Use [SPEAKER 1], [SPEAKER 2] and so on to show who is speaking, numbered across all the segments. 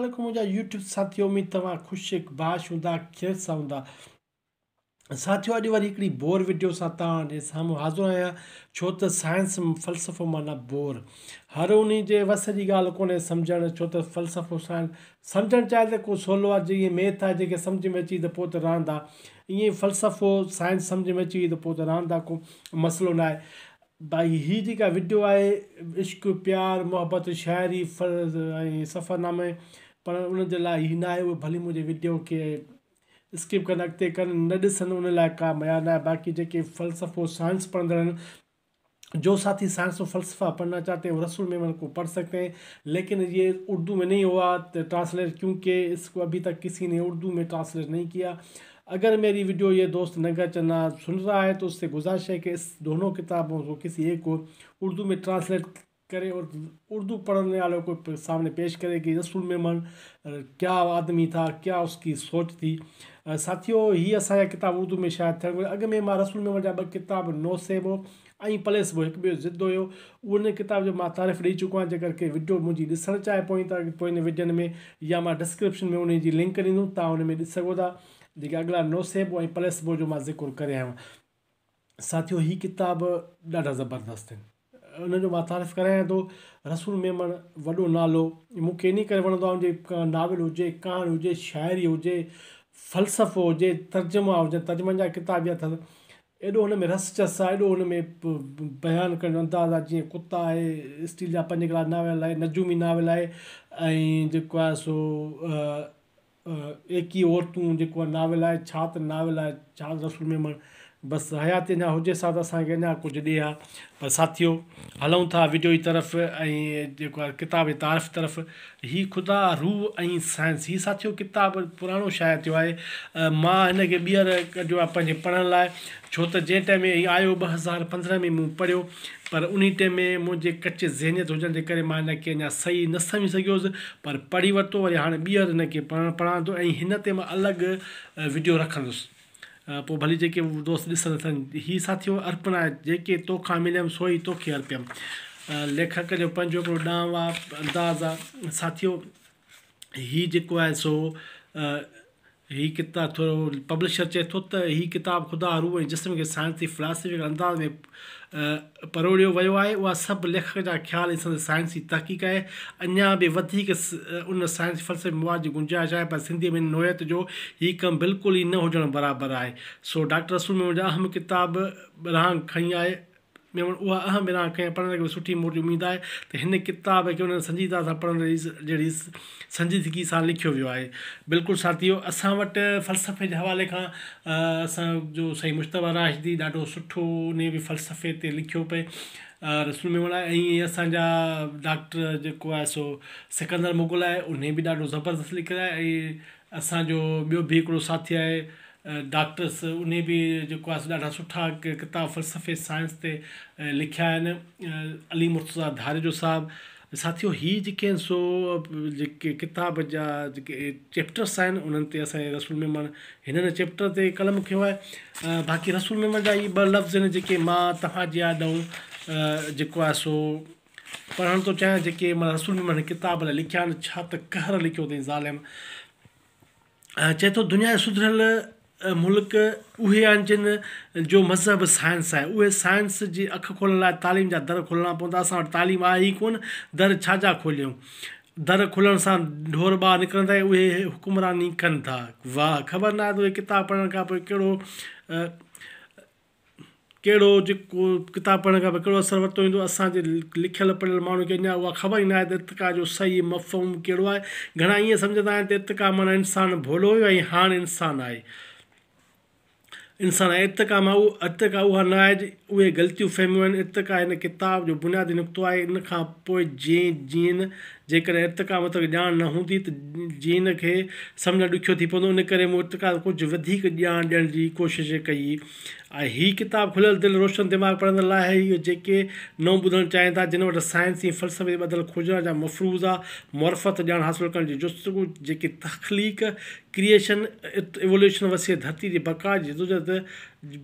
[SPEAKER 1] वालेकुम मुंहिंजा यूट्यूब साथियो, उम्मीद तव्हां ख़ुशि बाश हूंदा, ख़ैर सां हूंदा। साथियो, अॼु वरी हिकिड़ी बोर वीडियो सां तव्हां साम्हूं हाज़िर आहियां, छो त साइंस फ़लसफ़ो माना बोर। हर उन जे वस जी ॻाल्हि कोन्हे सम्झणु, छो त फ़लसफ़ो साइंस सम्झणु चाहे त को सवलो आहे, जीअं मैथ आहे जेके सम्झ में अची त पोइ त रहंदा, ईअं फ़लसफ़ो साइंस सम्झ में अची त पोइ त रहंदा, को मसइलो न आहे। भाई हीअ जेका वीडियो आहे, इश्क प्यार मुहबत शाइरी ऐं सफ़रनामे, पर उन जे लाइ हीअ न आहे उहे भली मुंहिंजे वीडियो खे स्किप कनि, अॻिते कनि, न ॾिसनि, उन लाइ का मया न आहे। बाक़ी जेके फ़लसफ़ो साइंस पढ़ंदड़ आहिनि, जो साथी साइंस और फ़लसफ़ा पढ़ना चाहते हैं वो रसूल मेमन को पढ़ सकते हैं, लेकिन ये उर्दू में नहीं हुआ ट्रांसलेट, क्योंकि इसको अभी तक किसी ने उर्दू में ट्रांसलेट नहीं किया। अगर मेरी वीडियो ये दोस्त नगर चन्ना सुन रहा है तो उससे गुजारिश है कि इस दोनों किताबों को किसी एक को उर्दू में ट्रांसलेट करे और उर्दू पढ़ने वालों को सामने पेश करे कि रसूल मेमन क्या आदमी था, क्या उसकी सोच थी। साथियों, ही असांजा किताब उर्दू में शायदि थियणु घुरिजे। अॻ में मां रसूल मेमन जा 2 किताब नोसेबो ऐं पलेसबो, हिकु ॿियो ज़िद हुयो, उन किताब जो मां तारीफ़ ॾेई चुको आहियां। जेकर के वीडियो मुंहिंजी ॾिसणु चाहे पोइ इन वीडियोनि में, या मां डिस्क्रिप्शन में उन जी लिंक ॾींदुमि, तव्हां उन में ॾिसी सघो था। जेके अॻिला नोसेबो ऐं पलेसबो जो मां ज़िक्र करे आहियां। साथियों, ही किताब ॾाढा ज़बरदस्त आहिनि, उनजो मां तारीफ़ करायां थो। रसूल मेमन वॾो नालो, मूंखे इन करे वणंदो आहे, उनजे नाविल हुजे, कहाणी हुजे, शाइरी हुजे, फ़लसफ़ो हुजे, तर्जुमा हुजे, तर्जुमनि जा किताब बि अथव। एॾो हुन में रस चस आहे, एॾो हुन में बयानु करण जो अंदाज़ आहे। जीअं कुता आहे, स्टील जा 5 गिलास नावेल आहे, नजूमी नावेल आहे, ऐं जेको आहे सो एकी औरतूं जेको आहे नावेल आहे, छा त नावेल आहे, छा रसूल मेमन बसि हयाती अञा हुजे सां त असांखे अञा कुझु ॾे हा। पर साथियों, हलूं था वीडियो जी तरफ़ ऐं जेको आहे किताब जी तारीफ़ तरफ़। ही ख़ुदा रूह ऐं साइंस, ही साथियों किताब पुराणो शायदि थियो आहे। मां हिनखे ॿीहर कढियो आहे पंहिंजे पढ़ण लाइ, छो त जंहिं टाइम में आयो 2015 में मूं पढ़ियो, पर उन टाइम में मुंहिंजे कचे ज़हनियत हुजण जे करे मां हिनखे अञा सही न सम्झी सघियोसि, पर पढ़ी वरितो, वरी हाणे ॿीहर हिनखे पढ़ां थो, ऐं हिन ते मां अलॻि वीडियो रखंदुसि, पोइ भली जेके दोस्त ॾिसंदा अथनि। ही साथियों अर्पण आहे, जेके तोखां मिलियमि सो ई तोखे अर्पियमि। लेखक जो पंहिंजो हिकिड़ो ॾांहुं आहे, अंदाज़ आहे। साथियों, ही जेको आहे सो ही किताब थोरो पब्लिशर चए थो त ही किताब ख़ुदा रूह ऐं जिस्म खे साइंसी फ़िलासफ़ी अंदाज़ में परोड़ियो वियो आहे। उहा सभु लेखक जा ख़्याल ऐं साइंसी तहक़ीक़ आहे। अञा बि वधीक उन साइंस फ़लसफ़े मवाद जी गुंजाइश आहे, पर सिंधीअ में नोयत जो ही कमु बिल्कुलु ई न हुजणु बराबरि आहे। सो डॉक्टर रसूल मेमन जा अहम किताब रहां खई आहे, मेमन उहा अहम रहां खई, पढ़ण खे सुठी मुंहिंजी उमेदु आहे त हिन किताब खे उन्हनि संजीदा सां पढ़ण जहिड़ी संजीदगी सां लिखियो वियो आहे। बिल्कुलु साथियों, असां वटि फ़लसफ़े जे हवाले खां असांजो सही मुश्तबा राशिदी ॾाढो सुठो उन बि फ़लसफ़े ते लिखियो पए रसूल मेमन आहे। ऐं असांजा डॉक्टर जेको आहे सो सिकंदर मुग़ल आहे, उन बि ॾाढो ज़बरदस्तु लिखियलु आहे। ऐं असांजो ॿियो बि हिकिड़ो साथी आहे डॉक्टर्स, उन बि जेको आहे ॾाढा सुठा किताब फ़लसफ़े साइंस ते लिखिया आहिनि, अली मुर्तज़ा धारिजो साहिबु। साथियों, ही जेके आहिनि सो जेके किताब जा जेके चैप्टर्स आहिनि, उन्हनि ते असांजे रसूल मेमन हिननि चैप्टर ते कलम खयो आहे। बाक़ी रसूल मेमन जा इहे 2 लफ़्ज़ आहिनि जेके मां तव्हांजे आॾऊं जेको आहे सो पढ़णु थो चाहियां, जेके मां रसूल मेमन किताब लाइ लिखिया आहिनि। छा त कहर लिखियो अथई ज़ालिम। चए थो, दुनिया जा सुधरियल मुल्क उहे आहिनि जिन जो मज़हब साइंस आहे। उहे साइंस जी अखि खोलण लाइ तालीम जा दर खोलणा पवंदा। असां वटि तालीम आहे ई कोन, दर छाजा खोलियूं? दर खुलण सां ढोर ॿार निकिरंदा, उहे हुकुमरानी कनि था। वाह, ख़बर न आहे त उहे किताब पढ़ण खां पोइ कहिड़ो जेको किताब पढ़ण खां पोइ कहिड़ो असरु वरितो ईंदो। असांजे लिखियल पढ़ियल माण्हू खे अञा उहा ख़बर ई न आहे त इर्तिक़ा जो सही मफ़हूम कहिड़ो आहे। घणा ईअं सम्झंदा आहिनि त इर्तिक़ा माना इंसानु भोलो हुयो ऐं हाणे इंसानु आहे। इंसानु इर्तिक़ा उहा न आहे, उहे ग़लतियूं फ़हमियूं आहिनि। इर्तिक़ा हिन किताब जो बुनियादी नुक़्तो आहे। इन खां पोइ जीन जेकॾहिं इर्तिक़ा मतिलबु ॼाण न हूंदी त जीन खे सम्झणु ॾुखियो थी पवंदो। इन करे मूं इर्तिक़ा कुझु वधीक ॼाण ॾियण जी कोशिशि कई। ऐं हीअ किताबु खुलियल दिलि रोशन दिमाग़ पढ़ंदड़ लाइ आहे इहो जेके नओं ॿुधणु चाहिनि था, जिन वटि साइंसी फ़लसफ़े ॿधल खोजण जा मफ़रूज़ा मुरफ़त ॼाण हासिलु करण जी जुस्तगू, जेके तख़लीक़ क्रिएशन इवोल्यूशन वसीअ धरती जी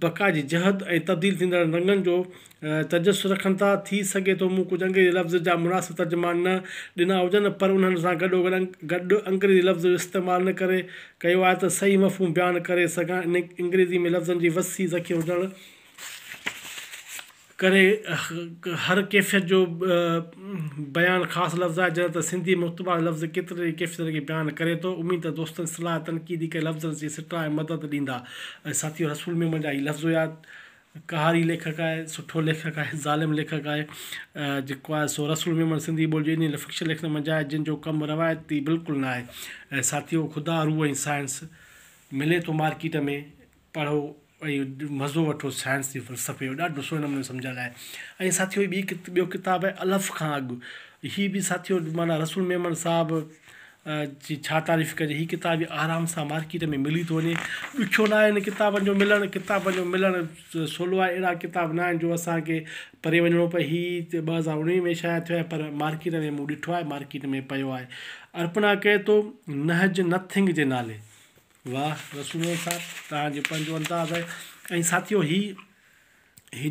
[SPEAKER 1] बका जी जहद ऐं तब्दील थींदड़ रंगनि जो तजस्सु रखनि था। थी सघे थो मूं कुझु अंग्रेज़ी लफ़्ज़ जा मुनासिब तर्जुमा न ॾिना हुजनि, पर उन्हनि सां गॾु अंग्रेज़ी लफ़्ज़ जो इस्तेमालु न करे कयो आहे त सही मफ़हूम बयानु करे सघां। इन अंग्रेज़ी में लफ़्ज़नि जी वसी ज़ख़ीर हुजण करे हर कैफ़ियत जो बयानु ख़ासि लफ़्ज़ आहे, जॾहिं त सिंधी मुख़्तबा लफ़्ज़ केतिरे कैफ़ियत खे बयानु करे थो। उमीद त दोस्तनि सलाह तनक़ीदी के लफ़्ज़नि जी सिटा ऐं मदद ॾींदा। ऐं साथियो, रसूल मेमन जा ही लफ़्ज़ हुया। कहारी लेखक आहे, सुठो लेखक आहे, ज़ालिम लेखक आहे जेको आहे सो रसूल मेमन सिंधी ॿोली जो इन फिक्शन लेखन मंझि आहे, जिन जो कमु रवायती बिल्कुलु न आहे। ऐं साथियो, ख़ुदा रूह ऐं साइंस मिले थो मार्केट में, पढ़ो ऐं मज़ो वठो साइंस जे फ़लसफ़े जो, ॾाढो सुहिणे नमूने सम्झायल आहे। ऐं साथियो, ॿियो किताबु आहे अलफ़ खां अॻु। हीअ बि साथियो माना रसूल मेमन साहिबु जी छा तारीफ़ कजे। हीअ किताब आराम सां मार्केट में मिली थो वञे। ॾुखियो न आहे हिन किताबनि जो मिलणु सवलो आहे। अहिड़ा किताब न आहिनि जो असांखे परे वञिणो पए। हीअ 2019 में शायदि थियो आहे, पर मार्केट में मूं ॾिठो आहे, मार्केट में पियो आहे। अर्पणा कहे थो नहज नथिंग जे नाले। वाह रसूल साहिबु, तव्हांजो पंहिंजो अंदाज़ आहे। ऐं साथियो, हीअ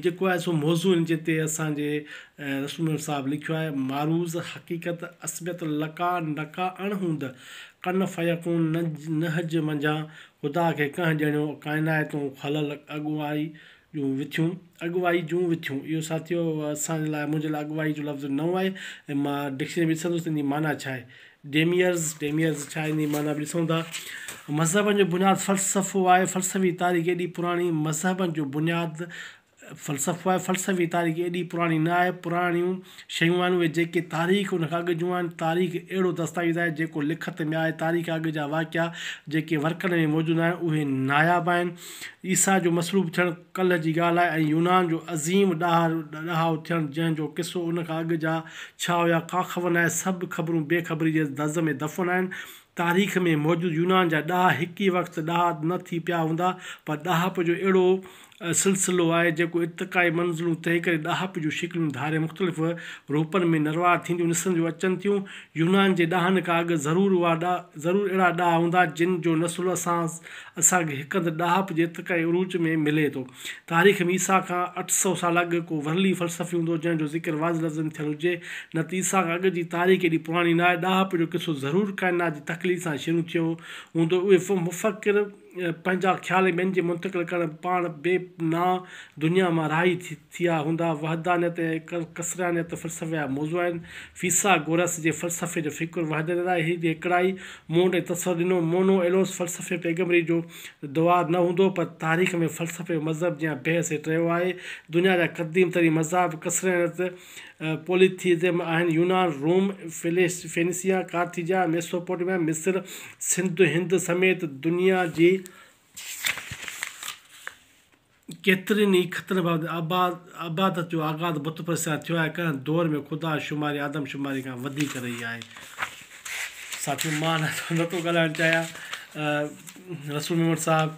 [SPEAKER 1] जेको आहे सो मौज़ू इन जिते असांजे रसूल साहिबु लिखियो आहे, मारूज़ हक़ीक़त असबियत लका नका अणहूंद कन फ़यकून नहज मंझां ख़ुदा खे कंहिं ॼणियो काइनातूं खलल अॻुवाई जूं विथियूं। इहो साथियो असांजे लाइ, मुंहिंजे लाइ अॻुवाई जो लफ़्ज़ु नओं आहे ऐं मां डिक्शनरी ॾिसंदुसि इन जी माना छा आहे। डेमियर्स छा आहे, इन जी माना बि ॾिसूं था। मज़हबनि जो बुनियादु फ़लसफ़ो आहे, फ़लसफ़ी तारीख़ एॾी पुराणी। मज़हबनि जो बुनियादु फ़लसफ़ो आहे, फ़लसफ़ी तारीख़ एॾी पुराणी न आहे। पुराणियूं शयूं आहिनि उहे जेके तारीख़ उन खां अॻु जूं आहिनि। तारीख़ अहिड़ो दस्तावेज़ आहे जेको लिखत में आहे। तारीख़ अॻु जा वाक़िया जेके वर्कनि में मौजूदु आहिनि उहे नायाब आहिनि। ईसा जो मसलूब थियणु कल्ह जी ॻाल्हि आहे, ऐं यूनान जो अज़ीम ॾहाउ थियणु जंहिंजो किसो उन खां अॻु जा छा हुया का ख़बर न आहे। सभु ख़बरूं बेख़बरी जे दज़ में दफ़न आहिनि। तारीख़ में मौजूदु यूनान जा ॾाह हिकु ई वक़्तु ॾाह न थी पिया हूंदा, पर ॾाहप जो अहिड़ो सिलसिलो आहे जेको इर्तिक़ाई मंज़िलूं तइ करे ॾाहप जूं शिकिलूं धारे मुख़्तलिफ़ रूपनि में नरवार थींदियूं ॾिसण अचनि थियूं। यूनान जे ॾाहनि खां अॻु ज़रूरु अहिड़ा ॾाह हूंदा जिन जो नसुलु असांखे हिकु हंधि ॾाहप जे इर्तिक़ाई उरूज में मिले थो। तारीख़ में ईसा खां 800 साल अॻु को वरली फ़लसफ़ी हूंदो जंहिंजो ज़िक्र वाज़ लफ़्ज़नि थियलु हुजे। न त ईसा खां अॻु जी तारीख़ एॾी पुराणी न आहे। ॾाहप जो किसो ज़रूरु काइनात जी तख़लीक़ सां शुरू थियो हूंदो। उहे मुफ़किर पंहिंजा ख़्याल ॿियनि जे मुंतक़िल करणु पाण बेपनाह दुनिया मां राही थिया हूंदा। वहदानियत ऐं कसरानियत फ़लसफ़े जा मौज़ू आहिनि। फ़ीसागोरस जे फ़लसफ़े जो फ़िकुर वहदत आहे। हीअ हिकिड़ाई मोड ऐं तसवुरु ॾिनो। मोनो एलोस फ़लसफ़े पैगम्बरी जो दुआर न हूंदो, पर तारीख़ में फ़लसफ़े मज़हब जी बहस हेठि रहियो आहे। दुनिया जा क़दीम तरीन मज़हब कसरानियत पॉलीथीज़म आहिनि। यूनान, रोम, फेनिसिया, कार्थीजा, मेसोपोटामिया, मिस्र, सिंध, हिंद समेत दुनिया जी केतिरनि ई ख़तरनि बाबति आबादत जो आगाज़ बुत परस्त थियो आहे। कंहिं दौर में ख़ुदा शुमारी आदमशुमारी खां वधीक रही आहे। साथियो, मां नथो ॻाल्हाइणु चाहियां। रसूल मेमन साहिबु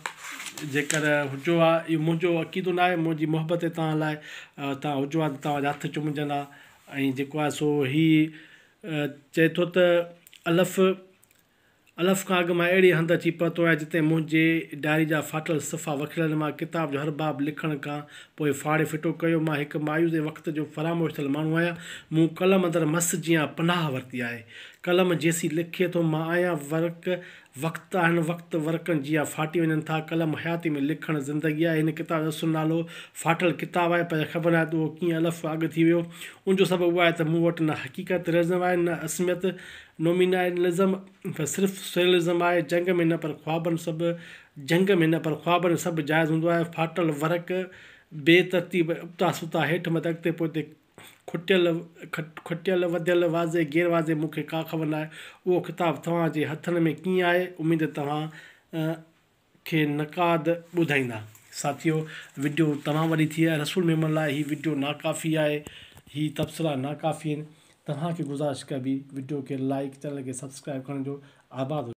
[SPEAKER 1] जेकर हुजो आहे, इहो मुंहिंजो अक़ीदो न आहे, मुंहिंजी मोहबत आहे तव्हां लाइ। तव्हां हुजो आहे त तव्हांजा हथ चुमिजंदा। ऐं जेको आहे सो हीअ चए थो त अलफ़ खां अॻु मां अहिड़ी हंधि अची पहुतो आहियां जिते मुंहिंजे डायरी जा फाटल सफ़ा वखियल। मां किताब जो हर बाब लिखण खां पोइ फाड़े फिटो कयो। मां हिकु मायूस वक़्त जो फ़रामोश थियल माण्हू आहियां। मूं कलम अंदरि मस जीअं पनाह वरिती आहे। कलम जेसी लिखे थो मां आहियां। वक़्त आहिनि, वक़्त वर्कनि जीअं फाटी वञनि था। कलम हयाती में लिखणु ज़िंदगी आहे। हिन किताब जो असुलु नालो फाटल किताबु आहे, पर ख़बर नाहे त उहो कीअं अलफ़ अॻु थी वियो। उनजो सबबु उहो आहे त मूं वटि न हक़ीक़त रिज़म आहे, न असमियत नोमिनलिज़म, पर सिर्फ़ु सरियलिज़म आहे। जंग में न पर ख़्वाबनि सभु जाइज़ हूंदो आहे। फाटल वर्क बेतरतीब उबता सुता हेठि मथे अॻिते पोइते खुटियल वधियल वाज़े गैर वाज़े मूंखे का ख़बर न आहे उहो किताबु तव्हांजे हथनि में कीअं आहे। उमेदु तव्हां खे नक़ाद ॿुधाईंदा। साथियो, वीडियो तमामु वॾी थी आहे। रसूल मेमन लाइ हीअ वीडियो नाकाफ़ी आहे, हीअ तबसरा नाकाफ़ी आहिनि। तव्हांखे गुज़ारिश कबी वीडियो खे लाइक, चैनल खे सब्सक्राइब करण जो। आबाद।